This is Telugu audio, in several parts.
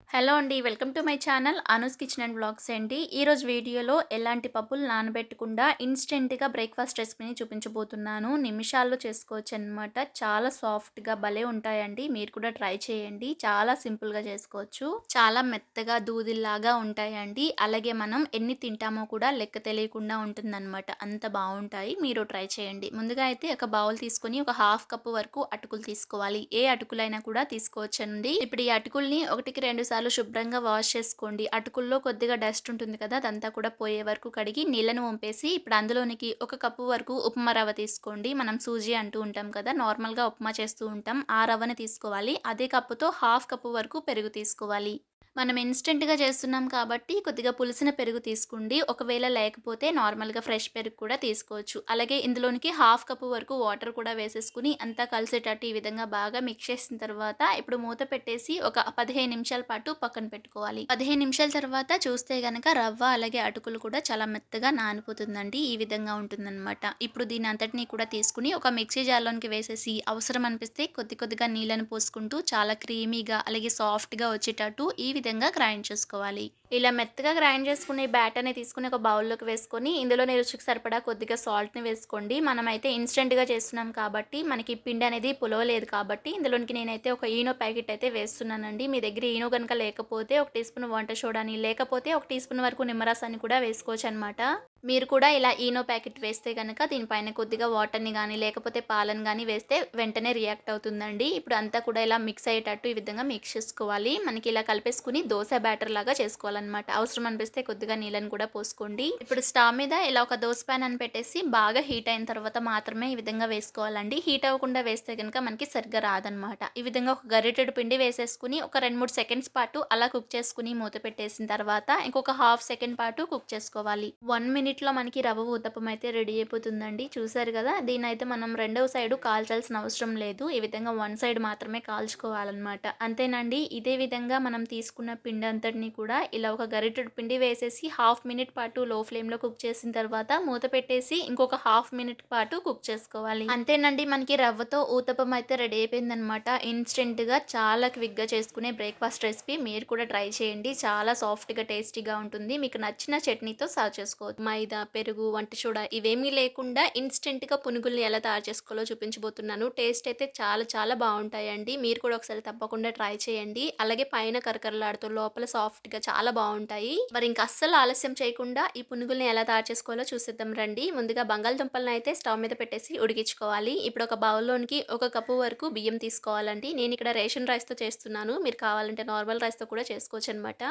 హలో అండి. Welcome to my channel Anu's kitchen and vlogs అండి. ఈరోజు వీడియోలో ఎలాంటి పప్పులు నానబెట్టకుండా ఇన్‌స్టెంట్‌గా బ్రేక్‌ఫాస్ట్ రెసిపీని చూపించబోతున్నాను. నిమిషాల్లో చేసుకోవచ్చనమాట. చాలా సాఫ్ట్‌గా భలే ఉంటాయండి. మీరు కూడా ట్రై చేయండి. చాలా సింపుల్‌గా చేసుకోవచ్చు. చాలా మెత్తగా దూదిల్లాగా ఉంటాయండి. అలాగే మనం ఎన్ని తింటామో కూడా లెక్క తెలియకుండా ఉంటుందనమాట. అంత బావుంటాయి. మీరు ట్రై చేయండి. ముందుగా అయితే ఒక బౌల్ తీసుకొని ఒక హాఫ్ కప్ వరకు అటుకులు తీసుకోవాలి. ఏ అటుకులైనా కూడా తీసుకోవచ్చండి. ఇప్పుడు ఈ అటుకుల్ని 1కి 2 సార్లు శుభ్రంగా వాష్ చేసుకోండి. అటుకుల్లో కొద్దిగా డస్ట్ ఉంటుంది కదా! అదంతా కూడా పోయే వరకు కడిగి నీళ్ళను వంపేసి ఇప్పుడు అందులోనికి ఒక కప్పు వరకు ఉప్మా రవ్వ తీసుకోండి. మనం సూజీ అంటూ ఉంటాం కదా! నార్మల్‌గా ఉప్మా చేస్తూ ఉంటాం. ఆ రవ్వని తీసుకోవాలి. అదే కప్పుతో హాఫ్ కప్పు వరకు పెరుగు తీసుకోవాలి. మనం ఇన్‌స్టంట్‌గా చేస్తున్నాం కాబట్టి కొద్దిగా పులిసిన పెరుగు తీసుకోండి. ఒకవేళ లేకపోతే నార్మల్‌గా ఫ్రెష్ పెరుగు కూడా తీసుకోవచ్చు. అలాగే ఇందులోనికి హాఫ్ కప్ వరకు వాటర్ కూడా వేసేసుకొని అంతా కలిసేటట్టు ఈ విధంగా బాగా మిక్స్ చేసిన తర్వాత ఇప్పుడు మూత పెట్టేసి ఒక 15 నిమిషాల పాటు పక్కన పెట్టుకోవాలి. 15 నిమిషాల తర్వాత చూస్తే గనక రవ్వ అలాగే అటుకులు కూడా చాలా మెత్తగా నానిపోతుందండి. ఈ విధంగా ఉంటుందన్నమాట. ఇప్పుడు దీని అంతటిని కూడా తీసుకొని ఒక మిక్సీ జార్‌లోనికి వేసేసి అవసరం అనిపిస్తే కొద్ది కొద్దిగా నీళ్ళని పోసుకుంటూ చాలా క్రీమీగా అలాగే సాఫ్ట్‌గా వచ్చేటట్టు ఈ విధంగా గ్రైండ్ చేసుకోవాలి. ఇలా మెత్తగా గ్రైండ్ చేసుకుని బ్యాటర్‌ని తీసుకొని ఒక బౌల్‌లోకి వేసుకొని ఇందులోనే రుచికి సరిపడా కొద్దిగా సాల్ట్‌ని వేసుకోండి. మనమైతే ఇన్‌స్టంట్‌గా చేస్తున్నాం కాబట్టి మనకి పిండి అనేది పులవలేదు కాబట్టి ఇందులోనికి నేనైతే ఒక ఈనో ప్యాకెట్ అయితే వేస్తున్నానండి. మీ దగ్గర ఈనో గనుక లేకపోతే ఒక టీ స్పూన్ వంట సోడాని లేకపోతే ఒక టీ స్పూన్ వరకు నిమ్మరసాన్ని కూడా వేసుకోవచ్చనమాట. మీరు కూడా ఇలా ఈనో ప్యాకెట్ వేస్తే గనక దీనిపైన కొద్దిగా వాటర్‌ని గానీ, లేకపోతే పాలను గానీ వేస్తే వెంటనే రియాక్ట్ అవుతుందండి. ఇప్పుడు అంతా కూడా ఇలా మిక్స్ అయ్యేటట్టు ఈ విధంగా మిక్స్ చేసుకోవాలి. మనకి ఇలా కలిపేసుకొని దోస బ్యాటర్ లాగా చేసుకోవాలనమాట. అవసరం అనిపిస్తే కొద్దిగా నీళ్ళని కూడా పోసుకోండి. ఇప్పుడు స్టవ్ మీద ఇలా ఒక దోస పాన్ అని పెట్టేసి బాగా హీట్ అయిన తర్వాత మాత్రమే ఈ విధంగా వేసుకోవాలండి. హీట్ అవ్వకుండా వేస్తే గనక మనకి సరిగ్గా రాదనమాట. ఈ విధంగా ఒక గరిటెడు పిండి వేసేసుకొని ఒక 2, 3 సెకండ్స్ పాటు అలా కుక్ చేసుకొని మూత పెట్టేసిన తర్వాత ఇంకొక హాఫ్ సెకండ్ పాటు కుక్ చేసుకోవాలి. 1 మినిట్‌లో మనకి రవ్వ ఊతప్పం అయితే రెడీ అయిపోతుందండి. చూసారు గదా! దీన్నయితే మనం రెండవ సైడు కాల్చాల్సిన అవసరం లేదు. ఈ విధంగా వన్ సైడ్ మాత్రమే కాల్చుకోవాలనమాట. అంతేనండి. ఇదే విధంగా మనం తీసుకున్న పిండి అంతటిని కూడా ఇలా ఒక గరిటెడు పిండి వేసేసి హాఫ్ మినిట్ పాటు లో ఫ్లేమ్‌లో కుక్ చేసిన తర్వాత మూత పెట్టేసి ఇంకొక హాఫ్ మినిట్ పాటు కుక్ చేసుకోవాలి. అంతేనండి. మనకి రవ్వతో ఊతప్పం అయితే రెడీ అయిపోయిందనమాట. ఇన్‌స్టెంట్‌గా చాలా క్విక్‌గా చేసుకునే బ్రేక్‌ఫాస్ట్ రెసిపీ మీరు కూడా ట్రై చేయండి. చాలా సాఫ్ట్‌గా, టేస్టీగా ఉంటుంది. మీకు నచ్చిన చట్నీతో సర్వ్ చేసుకోవచ్చు. మైదా, పెరుగు, వంట సోడా ఇవేమీ లేకుండా ఇన్‌స్టెంట్‌గా పునుగుల్ని ఎలా తయారు చేసుకోవాలో చూపించబోతున్నాను. టేస్ట్ అయితే చాలా చాలా బావుంటాయండి. మీరు కూడా ఒకసారి తప్పకుండా ట్రై చేయండి. అలాగే పైన కరకరలాడుతూ లోపల సాఫ్ట్‌గా చాలా బావుంటాయి. మరి ఇంక అస్సలు ఆలస్యం చేయకుండా ఈ పునుగుల్ని ఎలా తయారు చేసుకోవాలో చూసేద్దాం రండి. ముందుగా బంగాళదుంపలను అయితే స్టవ్ మీద పెట్టేసి ఉడికించుకోవాలి. ఇప్పుడు ఒక బౌల్‌లోనికి ఒక కప్పు వరకు బియ్యం తీసుకోవాలండి. నేను ఇక్కడ రేషన్ రైస్‌తో చేస్తున్నాను. మీరు కావాలంటే నార్మల్ రైస్‌తో కూడా చేసుకోవచ్చనమాట.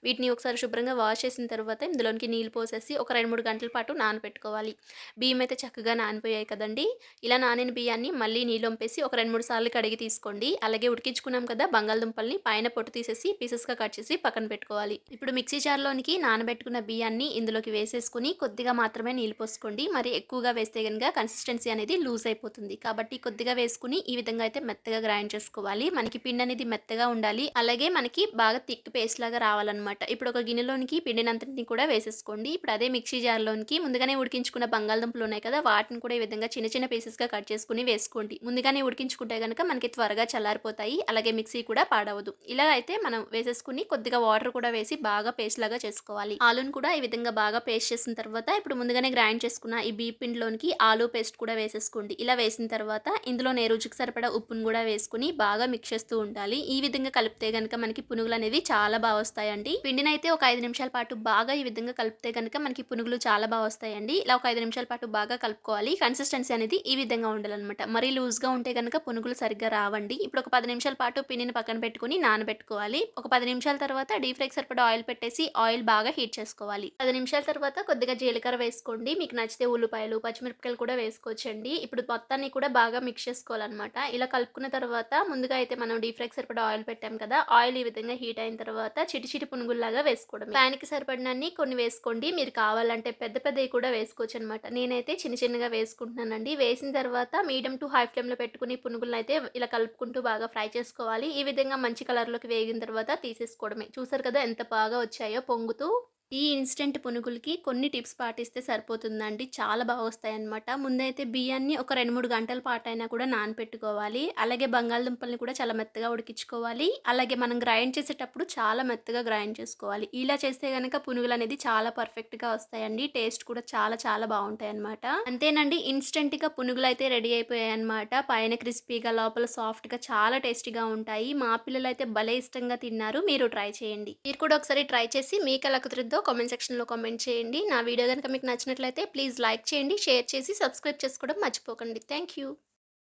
వీటిని ఒకసారి శుభ్రంగా వాష్ చేసిన తర్వాత ఇందులోనికి నీళ్ళు పోసేసి ఒక 2, 3 గంటల పాటు నానబెట్టుకోవాలి. బియ్యం అయితే చక్కగా నానిపోయాయి కదండీ! ఇలా నానిన బియ్యాన్ని మళ్ళీ నీళ్ళొంపేసి ఒక 2, 3 సార్లు కడిగి తీసుకోండి. అలాగే ఉడికించుకున్నాం కదా! బంగాళదుంపల్ని పైన పొట్టు తీసేసి పీసెస్‌గా కట్ చేసి పక్కన పెట్టుకోవాలి. ఇప్పుడు మిక్సీ జార్‌లోనికి నానబెట్టుకున్న బియ్యాన్ని ఇందులోకి వేసేసుకొని కొద్దిగా మాత్రమే నీళ్ళు పోసుకోండి. మరి ఎక్కువగా వేస్తే గనుక కన్సిస్టెన్సీ అనేది లూజ్ అయిపోతుంది. కాబట్టి కొద్దిగా వేసుకొని ఈ విధంగా అయితే మెత్తగా గ్రైండ్ చేసుకోవాలి. మనకి పిండి అనేది మెత్తగా ఉండాలి. అలాగే మనకి బాగా థిక్ పేస్ట్ లాగా రావాలన్నమాట. ఇప్పుడు ఒక గిన్నెలోనికి పిండినంతటిని కూడా వేసేసుకోండి. ఇప్పుడు అదే మిక్సీ జార్‌లోనికి ముందుగానే ఉడికించుకున్న బంగాళదుంపలు ఉన్నాయి కదా! వాటిని కూడా ఈ విధంగా చిన్న చిన్న పీసెస్‌గా కట్ చేసుకొని వేసుకోండి. ముందుగానే ఉడికించుకుంటే గనక మనకి త్వరగా చల్లారిపోతాయి. అలాగే మిక్సీ కూడా పాడవదు. ఇలా అయితే మనం వేసేసుకొని కొద్దిగా వాటర్ కూడా వేసి బాగా పేస్ట్ లాగా చేసుకోవాలి. ఆలూని కూడా ఈ విధంగా బాగా పేస్ట్ చేసిన తర్వాత ఇప్పుడు ముందుగానే గ్రైండ్ చేసుకున్న ఈ బియ్య పిండిలోనికి ఆలూ పేస్ట్ కూడా వేసేసుకోండి. ఇలా వేసిన తర్వాత ఇందులోనే రుచికి సరిపడా ఉప్పును కూడా వేసుకొని బాగా మిక్స్ చేస్తూ ఉండాలి. ఈ విధంగా కలిపితే గనక మనకి పునుగులనేవి చాలా బా వస్తాయండి. పిండినైతే ఒక 5 నిమిషాల పాటు బాగా ఈ విధంగా కలిపితే గనక మనకి పునుగులు చాలా బా వస్తాయండి. ఇలా ఒక 5 నిమిషాల పాటు బాగా కలుపుకోవాలి. కన్సిస్టెన్సీ అనేది ఈ విధంగా ఉండాలనమాట. మరీ లూజ్‌గా ఉంటే గనక పునుగులు సరిగ్గా రావండి. ఇప్పుడు ఒక 10 నిమిషాల పాటు పిండిని పక్కన పెట్టుకొని నానబెట్టుకోవాలి. ఒక 10 నిమిషాల తర్వాత డీప్ ఫ్రైకి సరిపడా ఆయిల్ పెట్టేసి ఆయిల్ బాగా హీట్ చేసుకోవాలి. 10 నిమిషాల తర్వాత కొద్దిగా జీలకర్ర వేసుకోండి. మీకు నచ్చితే ఉల్లిపాయలు, పచ్చిమిరపకాయలు కూడా వేసుకోవచ్చండి. ఇప్పుడు మొత్తాన్ని కూడా బాగా మిక్స్ చేసుకోవాలనమాట. ఇలా కలుపుకున్న తర్వాత ముందుగా అయితే మనం డీప్ ఫ్రైకి సరిపడా ఆయిల్ పెట్టాం కదా! ఆయిల్ ఈ విధంగా హీట్ అయిన తర్వాత చిటి చిటి పునుగుల్లాగా వేసుకోవడమే. ప్యాన్‌కి సరిపడినన్ని కొన్ని వేసుకోండి. మీరు కావాలంటే పెద్ద పెద్దయి కూడా వేసుకోవచ్చనమాట. నేనైతే చిన్న చిన్నగా వేసుకుంటున్నానండి. వేసిన తర్వాత మీడియం టు హై ఫ్లేమ్‌లో పెట్టుకొని పునుగులనైతే ఇలా కలుపుకుంటూ బాగా ఫ్రై చేసుకోవాలి. ఈ విధంగా మంచి కలర్‌లోకి వేగిన తర్వాత తీసేసుకోవడమే. చూసారు కదా ఎంత బాగా వచ్చాయో పొంగుతూ. ఈ ఇన్‌స్టంట్ పునుగులకి కొన్ని టిప్స్ పాటిస్తే సరిపోతుందండి. చాలా వస్తాయన్నమాట. ముందైతే బియ్యాన్ని ఒక 2, 3 గంటల పాటైనా కూడా నానపెట్టుకోవాలి. అలాగే బంగాళదుంపల్ని కూడా చాలా మెత్తగా ఉడికించుకోవాలి. అలాగే మనం గ్రైండ్ చేసేటప్పుడు చాలా మెత్తగా గ్రైండ్ చేసుకోవాలి. ఇలా చేస్తే గనక పునుగులనేది చాలా పర్ఫెక్ట్‌గా వస్తాయండి. టేస్ట్ కూడా చాలా చాలా బావుంటాయన్నమాట. అంతేనండి, ఇన్‌స్టంట్‌గా పునుగులైతే రెడీ అయిపోయాయన్నమాట. పైన క్రిస్పీగా, లోపల సాఫ్ట్‌గా చాలా టేస్టీగా ఉంటాయి. మా పిల్లలైతే భలే ఇష్టంగా తిన్నారు. మీరు ట్రై చేయండి. మీరు కూడా ఒకసారి ట్రై చేసి మీకెలా కుదిరిద్దో కామెంట్ సెక్షన్‌లో కామెంట్ చేయండి. నా వీడియో గనుక మీకు నచ్చినట్లయితే ప్లీజ్ లైక్ చేయండి, షేర్ చేసి సబ్స్క్రైబ్ చేసుకోవడం మర్చిపోకండి. Thank you.